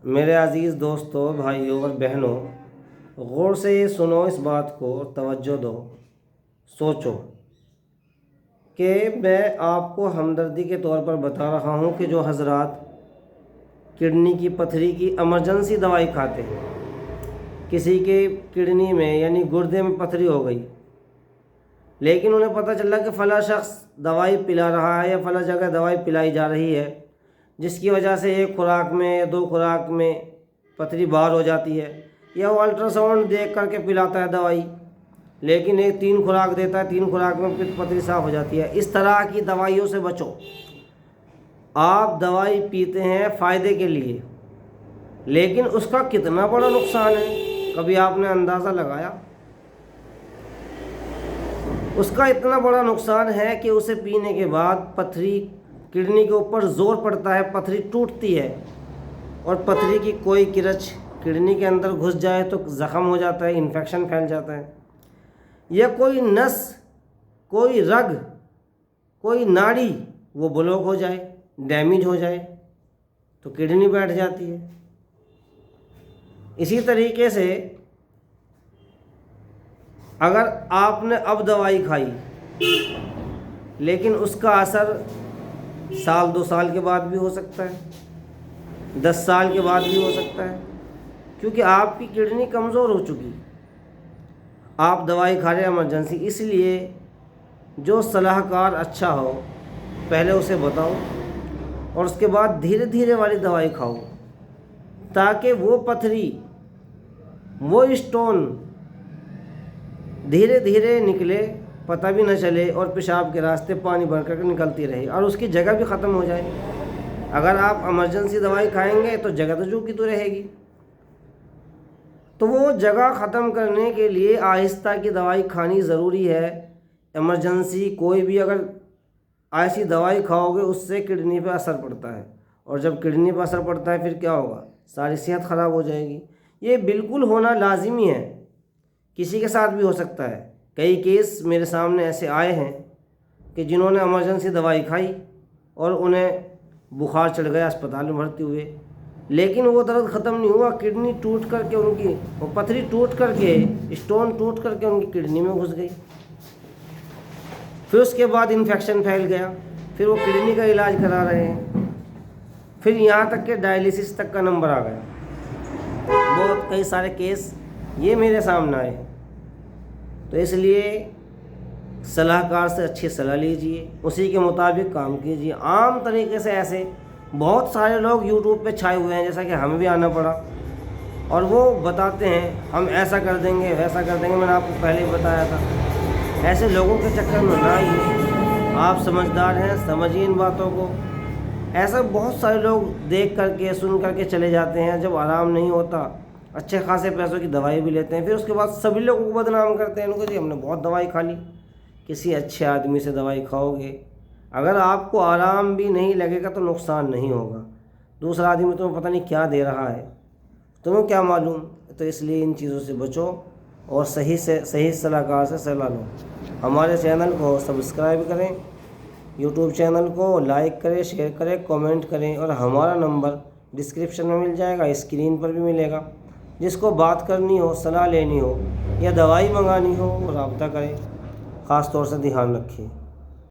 میرے عزیز دوستوں، بھائیوں اور بہنوں، غور سے یہ سنو، اس بات کو توجہ دو، سوچو کہ میں آپ کو ہمدردی کے طور پر بتا رہا ہوں کہ جو حضرات کڈنی کی پتھری کی ایمرجنسی دوائی کھاتے ہیں، کسی کے کڈنی میں یعنی گردے میں پتھری ہو گئی، لیکن انہیں پتہ چلا کہ فلاں شخص دوائی پلا رہا ہے یا فلاں جگہ دوائی پلائی جا رہی ہے، جس کی وجہ سے ایک خوراک میں یا 2 خوراک میں پتھری باہر ہو جاتی ہے، یا وہ الٹرا ساؤنڈ دیکھ کر کے پلاتا ہے دوائی، لیکن 3 خوراک دیتا ہے، 3 خوراک میں پھر پتھری صاف ہو جاتی ہے۔ اس طرح کی دوائیوں سے بچو۔ آپ دوائی پیتے ہیں فائدے کے لیے، لیکن اس کا کتنا بڑا نقصان ہے، کبھی آپ نے اندازہ لگایا؟ اس کا اتنا بڑا نقصان ہے کہ اسے پینے کے بعد پتھری کڈنی کے اوپر زور پڑتا ہے، پتھری ٹوٹتی ہے، اور پتھری کی کوئی کرچ کڈنی کے اندر گھس جائے تو زخم ہو جاتا ہے، انفیکشن پھیل جاتا ہے، یا کوئی نس، کوئی رگ، کوئی ناڑی وہ بلاک ہو جائے، ڈیمیج ہو جائے تو کڈنی بیٹھ جاتی ہے۔ اسی طریقے سے اگر آپ نے اب دوائی کھائی لیکن اس کا اثر 1-2 سال کے بعد بھی ہو سکتا ہے، 10 سال کے بعد بھی ہو سکتا ہے، کیونکہ آپ کی کڈنی کمزور ہو چکی، آپ دوائی کھا رہے ہیں ایمرجنسی۔ اس لیے جو صلاح کار اچھا ہو پہلے اسے بتاؤ، اور اس کے بعد دھیرے دھیرے والی دوائی کھاؤ، تاکہ وہ پتھری، وہ اسٹون دھیرے دھیرے نکلے، پتہ بھی نہ چلے، اور پیشاب کے راستے پانی بن کر نکلتی رہے اور اس کی جگہ بھی ختم ہو جائے۔ اگر آپ ایمرجنسی دوائی کھائیں گے تو جگہ تو جو کی تو رہے گی، تو وہ جگہ ختم کرنے کے لیے آہستہ کی دوائی کھانی ضروری ہے۔ ایمرجنسی کوئی بھی اگر ایسی دوائی کھاؤ گے اس سے کڈنی پہ اثر پڑتا ہے، اور جب کڈنی پہ اثر پڑتا ہے پھر کیا ہوگا؟ ساری صحت خراب ہو جائے گی۔ یہ بالکل ہونا لازمی ہے، کسی کے ساتھ بھی ہو سکتا ہے۔ کئی کیس میرے سامنے ایسے آئے ہیں کہ جنہوں نے ایمرجنسی دوائی کھائی اور انہیں بخار چڑھ گیا، اسپتال میں بھرتی ہوئے، لیکن وہ درد ختم نہیں ہوا، کڈنی ٹوٹ کر کے ان کی، وہ پتھری ٹوٹ کر کے، اسٹون ٹوٹ کر کے ان کی کڈنی میں گھس گئی، پھر اس کے بعد انفیکشن پھیل گیا، پھر وہ کڈنی کا علاج کرا رہے ہیں، پھر یہاں تک کہ ڈائلیسس تک کا نمبر آ گیا۔ بہت کئی سارے کیس یہ میرے سامنے آئے ہیں۔ تو اس لیے صلاح کار سے اچھی صلاح لیجئے، اسی کے مطابق کام کیجئے۔ عام طریقے سے ایسے بہت سارے لوگ یوٹیوب پہ چھائے ہوئے ہیں، جیسا کہ ہمیں بھی آنا پڑا، اور وہ بتاتے ہیں ہم ایسا کر دیں گے، ویسا کر دیں گے۔ میں نے آپ کو پہلے ہی بتایا تھا، ایسے لوگوں کے چکر میں نہ آئیے، آپ سمجھدار ہیں، سمجھیے ان باتوں کو۔ ایسا بہت سارے لوگ دیکھ کر کے، سن کر کے چلے جاتے ہیں، جب آرام نہیں ہوتا اچھے خاصے پیسوں کی دوائی بھی لیتے ہیں، پھر اس کے بعد سبھی لوگوں کو بدنام کرتے ہیں، جی ہم نے بہت دوائی کھا لی۔ کسی اچھے آدمی سے دوائی کھاؤ گے، اگر آپ کو آرام بھی نہیں لگے گا تو نقصان نہیں ہوگا، دوسرا آدمی تمہیں پتہ نہیں کیا دے رہا ہے، تمہیں کیا معلوم؟ تو اس لیے ان چیزوں سے بچو اور صحیح صلاح کار سے صلاح لو۔ ہمارے چینل کو سبسکرائب کریں، یوٹیوب چینل کو لائک کریں، شیئر کریں، کامنٹ کریں، اور ہمارا نمبر ڈسکرپشن میں مل جائے گا، اسکرین پر بھی ملے گا۔ جس کو بات کرنی ہو، صلاح لینی ہو یا دوائی منگانی ہو وہ رابطہ کریں، خاص طور سے دھیان رکھیں۔